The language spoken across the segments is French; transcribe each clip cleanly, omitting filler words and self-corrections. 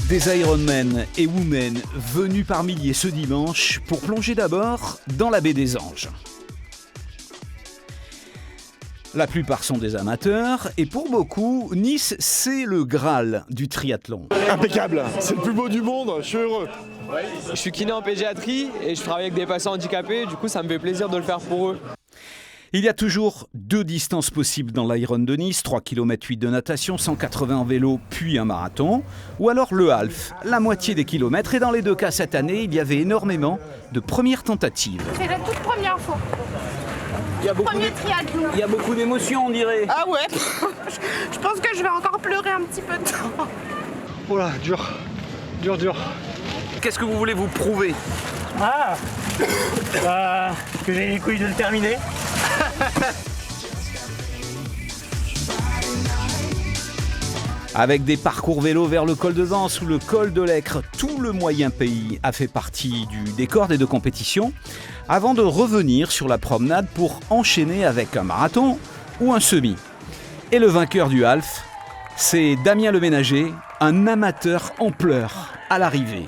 Des Ironmen et Women venus par milliers ce dimanche pour plonger d'abord dans la baie des Anges. La plupart sont des amateurs et pour beaucoup, Nice, c'est le Graal du triathlon. Impeccable, c'est le plus beau du monde, je suis heureux. Je suis kiné en pédiatrie et je travaille avec des patients handicapés, du coup ça me fait plaisir de le faire pour eux. Il y a toujours deux distances possibles dans l'Iron de Nice, 3 km 8 de natation, 180 en vélo, puis un marathon, ou alors le half, la moitié des kilomètres. Et dans les deux cas cette année, il y avait énormément de premières tentatives. C'est la toute première fois. Premier triathlon. Il y a beaucoup d'émotions, on dirait. Ah ouais. Je pense que je vais encore pleurer un petit peu de temps. Oh là, dur. Qu'est-ce que vous voulez vous prouver ? Que j'ai les couilles de le terminer. Avec des parcours vélo vers le col de Vence ou le col de l'Aicre, tout le moyen pays a fait partie du décor des deux compétitions, avant de revenir sur la promenade pour enchaîner avec un marathon ou un semi. Et le vainqueur du half, c'est Damien Le Ménager, un amateur en pleurs à l'arrivée.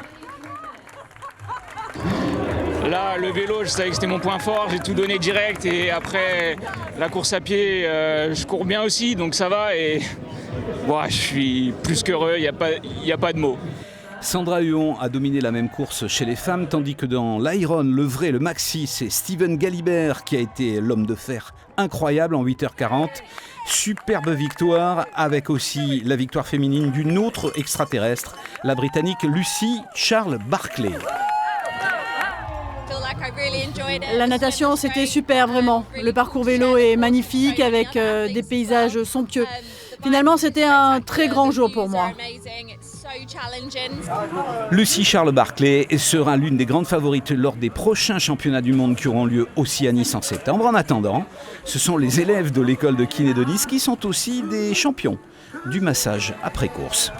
Là, le vélo, je savais que c'était mon point fort, j'ai tout donné direct et après la course à pied, je cours bien aussi, donc ça va et je suis plus qu'heureux, il n'y a pas de mots. Sandra Huon a dominé la même course chez les femmes, tandis que dans l'Iron, le vrai, le maxi, c'est Steven Galibert qui a été l'homme de fer incroyable en 8h40. Superbe victoire, avec aussi la victoire féminine d'une autre extraterrestre, la Britannique Lucy Charles-Barclay. La natation, c'était super, vraiment. Le parcours vélo est magnifique, avec des paysages somptueux. Finalement, c'était un très grand jour pour moi. Lucy Charles-Barclay sera l'une des grandes favorites lors des prochains championnats du monde qui auront lieu aussi à Nice en septembre. En attendant, ce sont les élèves de l'école de kiné de Nice qui sont aussi des champions du massage après course.